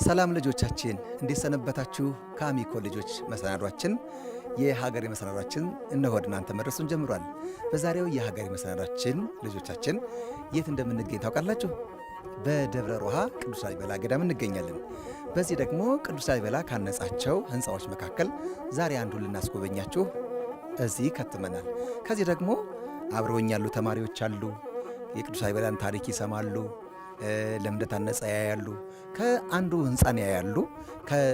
ሰላም ልጆቻችን እንዴት ሰነበታችሁ? ከአሚኮ ልጆች መሰናዷችን የሀገሬ መሰናዷችን እነሆ ወደ እናንተ መድረሱን ጀምሯል። በዛሬው የሀገሬ መሰናዷችን ልጆቻችን የት እንደምንገኝ ታውቃላችሁ? በደብረ ሮሃ ቅዱስ ላሊበላ ገዳም እንገኛለን። በዚህ ደግሞ ቅዱስ ላሊበላ ካነጻቸው ህንፃዎች መካከል ዛሬ አንዱን ልናስጎበኛችሁ እዚህ ከትመናል። ከዚህ ደግሞ አብረውኝ ያሉ ተማሪዎች አሉ። የቅዱስ ላሊበላን ታሪክ ይሰማሉ። ለምን እንደታነጸ ያያሉ። ከአንዱ ህንፃን ያያሉ።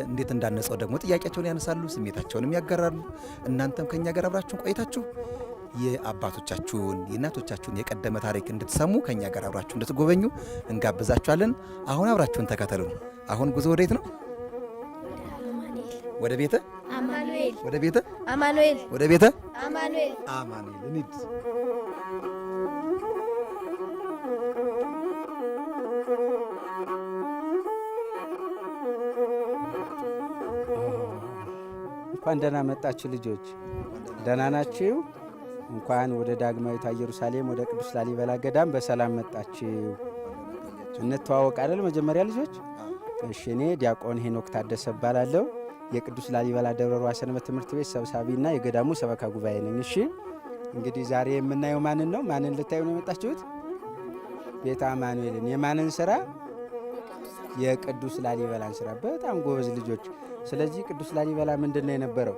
እንዴት እንዳነጸው ደግሞ ጥያቄያቸውን ያነሳሉ፣ ስሜታቸውንም ያጋራሉ። እናንተም ከኛ ጋር አብራችሁን ቆይታችሁ የአባቶቻችሁን የእናቶቻችሁን የቀደመ ታሪክ እንድትሰሙ ከኛ ጋር አብራችሁ እንድትጎበኙ እንጋብዛችኋለን። አሁን አብራችሁን ተከተሉ። አሁን ጉዞ ወዴት ነው? ወደ ቤተ አማኑኤል። ወደ ቤተ አማኑኤል። ወደ ቤተ አማኑኤል። አማኑኤል እንሂድ። እንኳን ደህና መጣችሁ ልጆች፣ ደህና ናችሁ? እንኳን ወደ ዳግማዊት ኢየሩሳሌም ወደ ቅዱስ ላሊበላ ገዳም በሰላም መጣችሁ። እንተዋወቅ አይደል? መጀመሪያ ልጆች፣ እሺ፣ እኔ ዲያቆን ሄኖክ ታደሰ እባላለሁ። የቅዱስ ላሊበላ ደብረ ሮሃ ሰንበት ትምህርት ቤት ሰብሳቢና የገዳሙ ሰበካ ጉባኤ ነኝ። እሺ፣ እንግዲህ ዛሬ የምናየው ማንን ነው? ማንን ልታዩ ነው የመጣችሁት? ቤተ አማኑኤልን። የማንን ስራ? የቅዱስ ላሊበላን ስራ። በጣም ጎበዝ ልጆች። ስለዚህ ቅዱስ ላሊበላ ምንድን ነው የነበረው?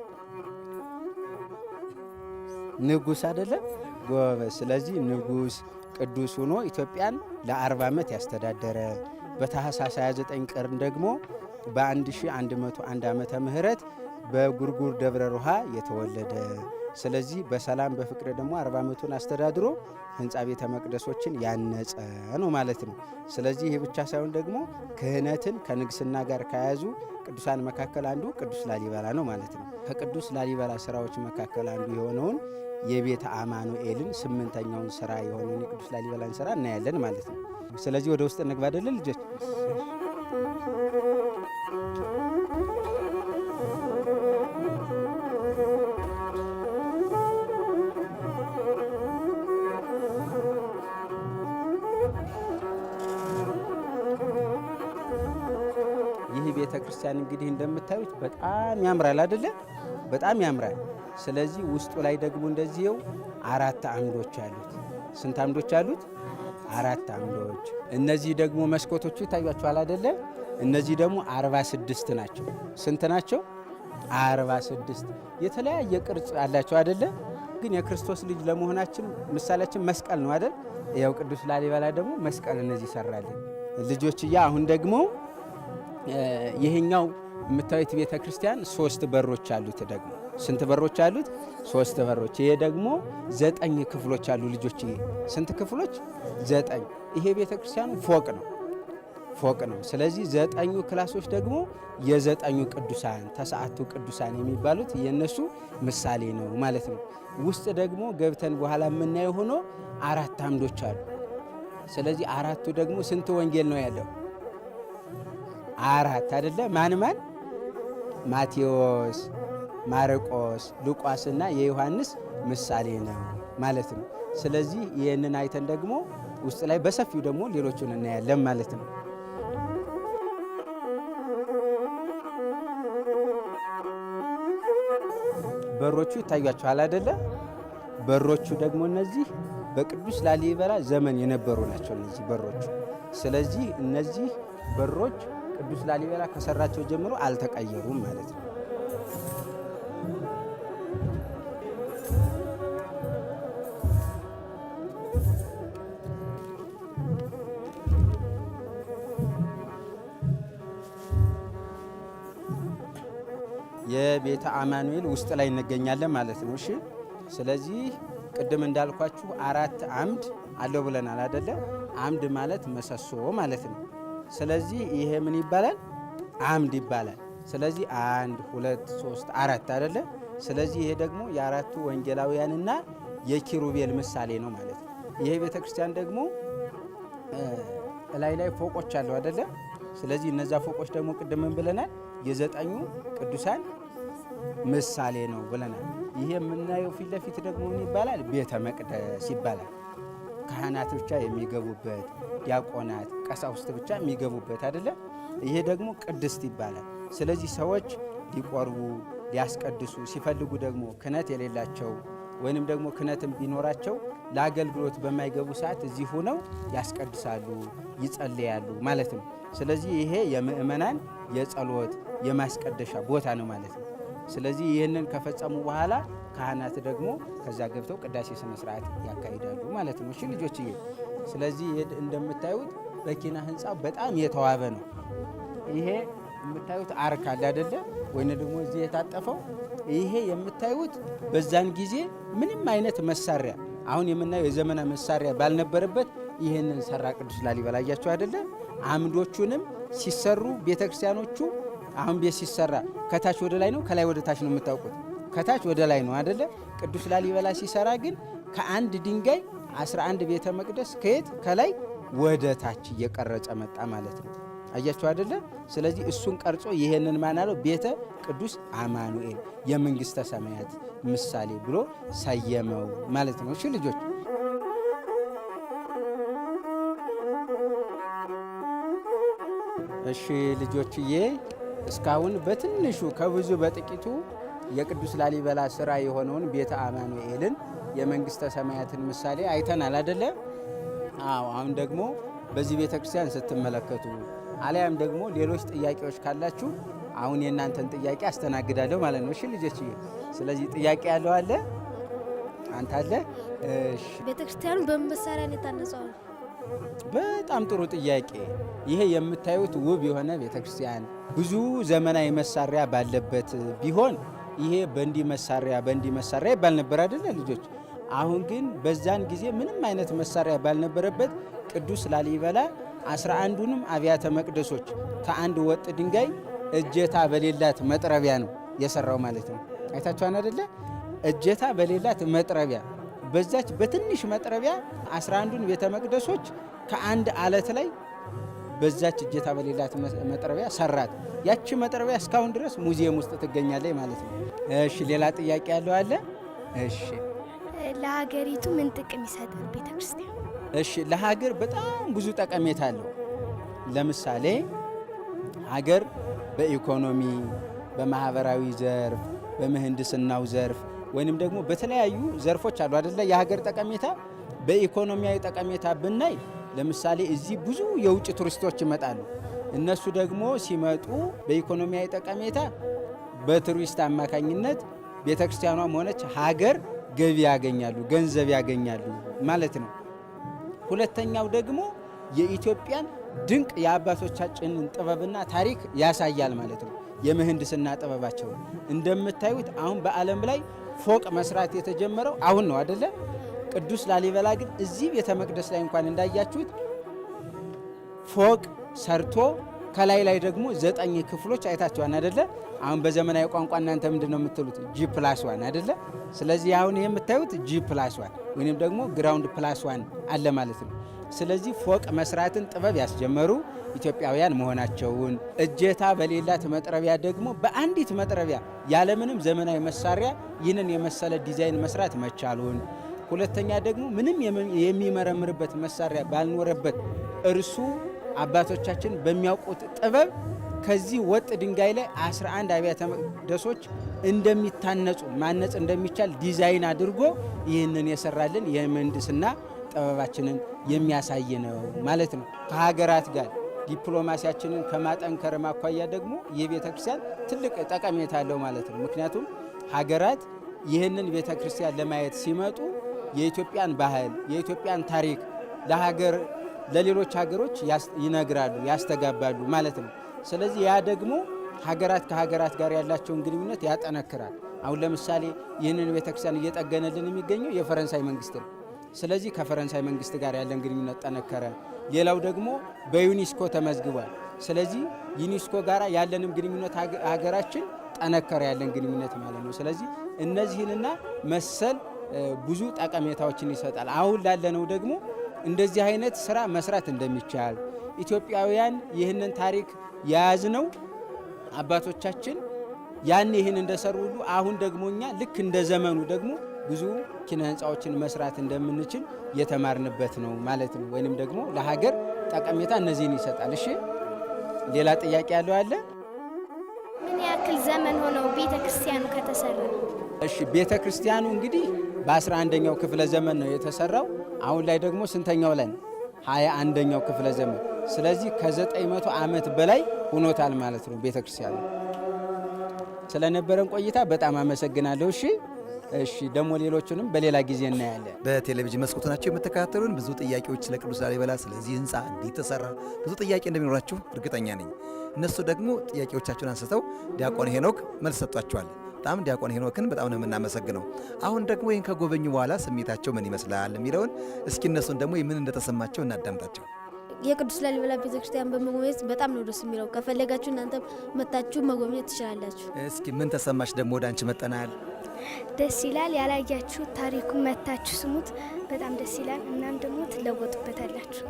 ንጉሥ አይደለም? ጎበዝ። ስለዚህ ንጉሥ ቅዱስ ሆኖ ኢትዮጵያን ለ40 ዓመት ያስተዳደረ፣ በታኅሳስ 29 ቀን ደግሞ በ1101 ዓመተ ምህረት በጉርጉር ደብረ ሮሃ የተወለደ። ስለዚህ በሰላም በፍቅር ደግሞ 40 ዓመቱን አስተዳድሮ ህንፃ ቤተ መቅደሶችን ያነጸ ነው ማለት ነው። ስለዚህ ይህ ብቻ ሳይሆን ደግሞ ክህነትን ከንግስና ጋር ከያዙ ቅዱሳን መካከል አንዱ ቅዱስ ላሊበላ ነው ማለት ነው። ከቅዱስ ላሊበላ ስራዎች መካከል አንዱ የሆነውን የቤተ አማኑኤልን 8ኛውን ስራ የሆነውን የቅዱስ ላሊበላን ስራ እናያለን ማለት ነው። ስለዚህ ወደ ውስጥ እንግባ አይደለ ልጆች? ቤተ ክርስቲያን እንግዲህ እንደምታዩት በጣም ያምራል አይደለ? በጣም ያምራል። ስለዚህ ውስጡ ላይ ደግሞ እንደዚህው 4 አምዶች አሉት። ስንት አምዶች አሉት? 4 አምዶች። እነዚህ ደግሞ መስኮቶቹ ይታያቸዋል አይደለ? እነዚህ ደግሞ 46 ናቸው። ስንት ናቸው? 46። የተለያየ ቅርጽ አላቸው አይደለ? ግን የክርስቶስ ልጅ ለመሆናችን ምሳሌያችን መስቀል ነው አይደል? ያው ቅዱስ ላሊበላ ደግሞ መስቀል እነዚህ ይሰራልን ልጆችዬ። አሁን ደግሞ ይሄኛው የምታዩት ቤተ ክርስቲያን 3 በሮች አሉት። ደግሞ ስንት በሮች አሉት? 3 በሮች። ይሄ ደግሞ 9 ክፍሎች አሉ ልጆች። ይሄ ስንት ክፍሎች? 9። ይሄ ቤተ ክርስቲያኑ ፎቅ ነው። ስለዚህ 9 ክላሶች ደግሞ የ9 ቅዱሳን ተስዓቱ ቅዱሳን የሚባሉት የነሱ ምሳሌ ነው ማለት ነው። ውስጥ ደግሞ ገብተን በኋላ የምናየው ሆኖ 4 አምዶች አሉ። ስለዚህ 4ቱ ደግሞ ስንት ወንጌል ነው ያለው? 4 አይደለ? ማን? ማቴዎስ፣ ማርቆስ፣ ሉቃስና የዮሐንስ ምሳሌ ነው ማለት ነው። ስለዚህ ይህንን አይተን ደግሞ ውስጥ ላይ በሰፊው ደግሞ ሌሎቹን እናያለን ማለት ነው። በሮቹ ይታያቸዋል አይደለ? በሮቹ ደግሞ እነዚህ በቅዱስ ላሊበላ ዘመን የነበሩ ናቸው እነዚህ በሮቹ። ስለዚህ እነዚህ በሮች ቅዱስ ላሊበላ ከሰራቸው ጀምሮ አልተቀየሩም ማለት ነው። የቤተ አማኑኤል ውስጥ ላይ እንገኛለን ማለት ነው። እሺ፣ ስለዚህ ቅድም እንዳልኳችሁ 4 አምድ አለው ብለናል አይደለ? አምድ ማለት መሰሶ ማለት ነው። ስለዚህ ይሄ ምን ይባላል? አምድ ይባላል። ስለዚህ 1 2 3 4 አይደለ? ስለዚህ ይሄ ደግሞ የ4ቱ ወንጌላውያንና የኪሩቤል ምሳሌ ነው ማለት ነው። ይሄ ቤተ ክርስቲያን ደግሞ ላይ ፎቆች አለው አይደለ? ስለዚህ እነዛ ፎቆች ደግሞ ቅድም ምን ብለናል? የ9 ቅዱሳን ምሳሌ ነው ብለናል። ይሄ የምናየው ፊት ለፊት ደግሞ ምን ይባላል? ቤተ መቅደስ ይባላል። ካህናት ብቻ የሚገቡበት፣ ዲያቆናት፣ ቀሳውስት ብቻ የሚገቡበት አይደለ? ይሄ ደግሞ ቅድስት ይባላል። ስለዚህ ሰዎች ሊቆርቡ ሊያስቀድሱ ሲፈልጉ ደግሞ ክህነት የሌላቸው ወይንም ደግሞ ክህነትም ቢኖራቸው ለአገልግሎት በማይገቡ ሰዓት እዚህ ሆነው ያስቀድሳሉ፣ ይጸልያሉ ማለት ነው። ስለዚህ ይሄ የምእመናን የጸሎት የማስቀደሻ ቦታ ነው ማለት ነው። ስለዚህ ይህንን ከፈጸሙ በኋላ ካህናት ደግሞ ከዛ ገብተው ቅዳሴ ስነ ስርዓት ያካሂዳሉ ማለት ነው። እሺ ልጆችዬ፣ ስለዚህ እንደምታዩት በኪነ ህንፃው በጣም የተዋበ ነው። ይሄ የምታዩት አርክ አለ አይደለ? ወይም ደግሞ እዚህ የታጠፈው ይሄ የምታዩት በዛን ጊዜ ምንም አይነት መሳሪያ አሁን የምናየው የዘመና መሳሪያ ባልነበረበት ይህንን ሰራ ቅዱስ ላሊበላ። አያችሁ አይደለ? አምዶቹንም ሲሰሩ ቤተክርስቲያኖቹ አሁን ቤት ሲሰራ ከታች ወደ ላይ ነው ከላይ ወደ ታች ነው የምታውቁት? ከታች ወደ ላይ ነው አይደለ? ቅዱስ ላሊበላ ሲሰራ ግን ከአንድ ድንጋይ 11 ቤተ መቅደስ ከየት ከላይ ወደ ታች እየቀረጸ መጣ ማለት ነው። አያችሁ አይደለ? ስለዚህ እሱን ቀርጾ ይሄንን ማን አለው? ቤተ ቅዱስ አማኑኤል የመንግስተ ሰማያት ምሳሌ ብሎ ሰየመው ማለት ነው። እሺ ልጆች፣ እሺ ልጆችዬ፣ እስካሁን በትንሹ ከብዙ በጥቂቱ የቅዱስ ላሊበላ ስራ የሆነውን ቤተ አማኑኤልን የመንግስተ ሰማያትን ምሳሌ አይተናል አይደለ? አዎ። አሁን ደግሞ በዚህ ቤተ ክርስቲያን ስትመለከቱ አሊያም ደግሞ ሌሎች ጥያቄዎች ካላችሁ አሁን የእናንተን ጥያቄ አስተናግዳለሁ ማለት ነው። እሺ ልጆችዬ፣ ስለዚህ ጥያቄ ያለው አለ? አንተ አለ? እሺ። ቤተ ክርስቲያኑ በምን መሳሪያ ነው የታነጸው? በጣም ጥሩ ጥያቄ። ይሄ የምታዩት ውብ የሆነ ቤተ ክርስቲያን ብዙ ዘመናዊ መሳሪያ ባለበት ቢሆን ይሄ በእንዲህ መሳሪያ ይባል ነበር አይደለ ልጆች? አሁን ግን በዛን ጊዜ ምንም አይነት መሳሪያ ባልነበረበት ቅዱስ ላሊበላ 11ዱንም አብያተ መቅደሶች ከአንድ ወጥ ድንጋይ እጀታ በሌላት መጥረቢያ ነው የሰራው ማለት ነው። አይታችኋን አይደለ? እጀታ በሌላት መጥረቢያ፣ በዛች በትንሽ መጥረቢያ 11ዱን ቤተ መቅደሶች ከአንድ አለት ላይ በዛች እጀታ በሌላት መጥረቢያ ሰራት። ያቺ መጥረቢያ እስካሁን ድረስ ሙዚየም ውስጥ ትገኛለች ማለት ነው። እሺ፣ ሌላ ጥያቄ ያለው አለ? እሺ። ለሀገሪቱ ምን ጥቅም ይሰጣል ቤተ ክርስቲያን? እሺ፣ ለሀገር በጣም ብዙ ጠቀሜታ አለው። ለምሳሌ ሀገር በኢኮኖሚ፣ በማህበራዊ ዘርፍ፣ በምህንድስናው ዘርፍ ወይንም ደግሞ በተለያዩ ዘርፎች አሉ አይደለ? የሀገር ጠቀሜታ በኢኮኖሚያዊ ጠቀሜታ ብናይ ለምሳሌ እዚህ ብዙ የውጭ ቱሪስቶች ይመጣሉ። እነሱ ደግሞ ሲመጡ በኢኮኖሚያዊ ጠቀሜታ በቱሪስት አማካኝነት ቤተክርስቲያኗም ሆነች ሀገር ገቢ ያገኛሉ፣ ገንዘብ ያገኛሉ ማለት ነው። ሁለተኛው ደግሞ የኢትዮጵያን ድንቅ የአባቶቻችንን ጥበብና ታሪክ ያሳያል ማለት ነው። የምህንድስና ጥበባቸው እንደምታዩት አሁን በዓለም ላይ ፎቅ መስራት የተጀመረው አሁን ነው አደለ? ቅዱስ ላሊበላ ግን እዚህ ቤተ መቅደስ ላይ እንኳን እንዳያችሁት ፎቅ ሰርቶ ከላይ ላይ ደግሞ 9 ክፍሎች አይታችኋን አደለ? አሁን በዘመናዊ ቋንቋ እናንተ ምንድን ነው የምትሉት? G+1 አደለ? ስለዚህ አሁን የምታዩት G+1 ወይንም ደግሞ ግራውንድ +1 አለ ማለት ነው። ስለዚህ ፎቅ መስራትን ጥበብ ያስጀመሩ ኢትዮጵያውያን መሆናቸውን፣ እጀታ በሌላት መጥረቢያ ደግሞ በአንዲት መጥረቢያ ያለምንም ዘመናዊ መሳሪያ ይህንን የመሰለ ዲዛይን መስራት መቻሉን፣ ሁለተኛ ደግሞ ምንም የሚመረምርበት መሳሪያ ባልኖረበት እርሱ አባቶቻችን በሚያውቁት ጥበብ ከዚህ ወጥ ድንጋይ ላይ 11 አብያተ መቅደሶች እንደሚታነጹ ማነጽ እንደሚቻል ዲዛይን አድርጎ ይህንን የሰራልን የምህንድስና ጥበባችንን የሚያሳይ ነው ማለት ነው። ከሀገራት ጋር ዲፕሎማሲያችንን ከማጠንከር ማኳያ ደግሞ የቤተ ክርስቲያን ትልቅ ጠቀሜታ አለው ማለት ነው። ምክንያቱም ሀገራት ይህንን ቤተ ክርስቲያን ለማየት ሲመጡ የኢትዮጵያን ባህል፣ የኢትዮጵያን ታሪክ ለሌሎች ሀገሮች ይነግራሉ፣ ያስተጋባሉ ማለት ነው። ስለዚህ ያ ደግሞ ሀገራት ከሀገራት ጋር ያላቸውን ግንኙነት ያጠነክራል። አሁን ለምሳሌ ይህንን ቤተክርስቲያን እየጠገነልን የሚገኘው የፈረንሳይ መንግስት ነው። ስለዚህ ከፈረንሳይ መንግስት ጋር ያለን ግንኙነት ጠነከረ። ሌላው ደግሞ በዩኒስኮ ተመዝግቧል። ስለዚህ ዩኒስኮ ጋር ያለንም ግንኙነት ሀገራችን ጠነከረ፣ ያለን ግንኙነት ማለት ነው። ስለዚህ እነዚህንና መሰል ብዙ ጠቀሜታዎችን ይሰጣል። አሁን ላለነው ደግሞ እንደዚህ አይነት ስራ መስራት እንደሚቻል ኢትዮጵያውያን ይህንን ታሪክ የያዝነው አባቶቻችን ያን ይህን እንደሰሩ ሁሉ አሁን ደግሞ እኛ ልክ እንደ ዘመኑ ደግሞ ብዙ ኪነ ህንፃዎችን መስራት እንደምንችል የተማርንበት ነው ማለት ነው። ወይንም ደግሞ ለሀገር ጠቀሜታ እነዚህን ይሰጣል። እሺ ሌላ ጥያቄ ያለው አለ? ምን ያክል ዘመን ሆነው ቤተ ክርስቲያኑ ከተሰራ? እሺ ቤተ ክርስቲያኑ እንግዲህ በ11ኛው ክፍለ ዘመን ነው የተሰራው። አሁን ላይ ደግሞ ስንተኛው ላይ ነው? 21ኛው ክፍለ ዘመን። ስለዚህ ከ900 ዓመት በላይ ሆኖታል ማለት ነው ቤተ ክርስቲያኑ። ስለነበረን ቆይታ በጣም አመሰግናለሁ። እሺ ደግሞ ሌሎቹንም በሌላ ጊዜ እናያለን። በቴሌቪዥን መስኮት ናቸው የምትከታተሉን። ብዙ ጥያቄዎች ስለ ቅዱስ ላሊበላ ስለዚህ ህንፃ እንዴት ተሰራ ብዙ ጥያቄ እንደሚኖራችሁ እርግጠኛ ነኝ። እነሱ ደግሞ ጥያቄዎቻችሁን አንስተው ዲያቆን ሄኖክ መልስ ሰጥቷቸዋል። በጣም ዲያቆን ሄኖክን በጣም ነው የምናመሰግነው። አሁን ደግሞ ይህን ከጎበኙ በኋላ ስሜታቸው ምን ይመስላል የሚለውን እስኪ እነሱን ደግሞ ምን እንደተሰማቸው እናዳምጣቸው። የቅዱስ ላሊበላ ቤተክርስቲያን በመጎብኘት በጣም ነው ደስ የሚለው። ከፈለጋችሁ እናንተ መታችሁ መጎብኘት ትችላላችሁ። እስኪ ምን ተሰማሽ? ደግሞ ወደ አንቺ መጠናል። ደስ ይላል። ያላያችሁ ታሪኩን መታችሁ ስሙት። በጣም ደስ ይላል። እናም ደግሞ ትለወጡበታላችሁ።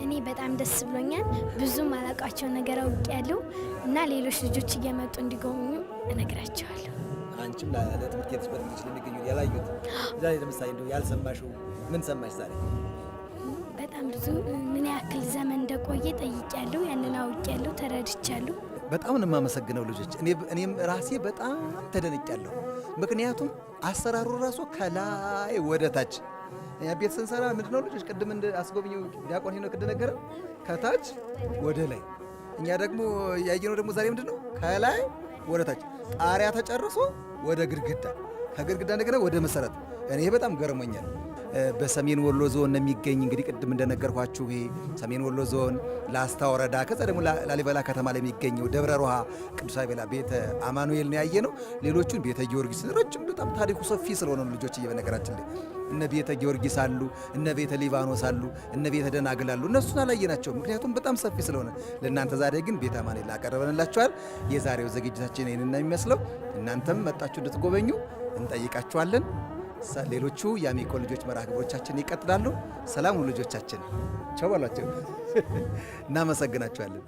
እኔ በጣም ደስ ብሎኛል። ብዙም አላውቃቸው ነገር አውቄያለሁ እና ሌሎች ልጆች እየመጡ እንዲጎበኙ እነግራቸዋለሁ። አንቺም ለትምህርት የተስበት ልጅ ለሚገኙ ያላዩት ዛሬ ለምሳሌ እንደው ያልሰማሽው ምን ሰማሽ ዛሬ? በጣም ብዙ ምን ያክል ዘመን እንደቆየ ጠይቄያለሁ። ያንን አውቄያለሁ፣ ተረድቻለሁ። በጣም ነው የማመሰግነው ልጆች። እኔም ራሴ በጣም ተደንቄያለሁ። ምክንያቱም አሰራሩ ራሱ ከላይ ወደ ታች ቤት ስንሰራ ምንድነው ልጆች ቅድም አስጎብኘው ዲያቆን ሄኖክ እንደነገረ ከታች ወደ ላይ፣ እኛ ደግሞ ያየነው ደግሞ ዛሬ ምንድነው ከላይ ወደ ታች፣ ጣሪያ ተጨርሶ ወደ ግድግዳ፣ ከግድግዳ እንደገና ወደ መሰረት። እኔ በጣም ገርሞኛል። በሰሜን ወሎ ዞን የሚገኝ እንግዲህ ቅድም እንደነገርኳችሁ ይሄ ሰሜን ወሎ ዞን ላስታ ወረዳ፣ ከዛ ደግሞ ላሊበላ ከተማ ላይ የሚገኘው ደብረ ሮሃ ቅዱስ ላሊበላ ቤተ አማኑኤል ነው ያየነው። ሌሎቹን ቤተ ጊዮርጊስ ረጅም በጣም ታሪኩ ሰፊ ስለሆነ ነው ልጆች እየበነገራችን ላይ እነ ቤተ ጊዮርጊስ አሉ፣ እነ ቤተ ሊባኖስ አሉ፣ እነ ቤተ ደናግል አሉ። እነሱን አላየናቸው ምክንያቱም በጣም ሰፊ ስለሆነ። ለእናንተ ዛሬ ግን ቤተ አማኑኤል አቀረበንላችኋል። የዛሬው ዝግጅታችን ይህንን ነው የሚመስለው። እናንተም መጣችሁ እንድትጎበኙ እንጠይቃችኋለን። ሌሎቹ የአሚኮ ልጆች መርሃ ግብሮቻችን ይቀጥላሉ። ሰላም ልጆቻችን፣ ቻው በሏቸው። እናመሰግናችኋለን።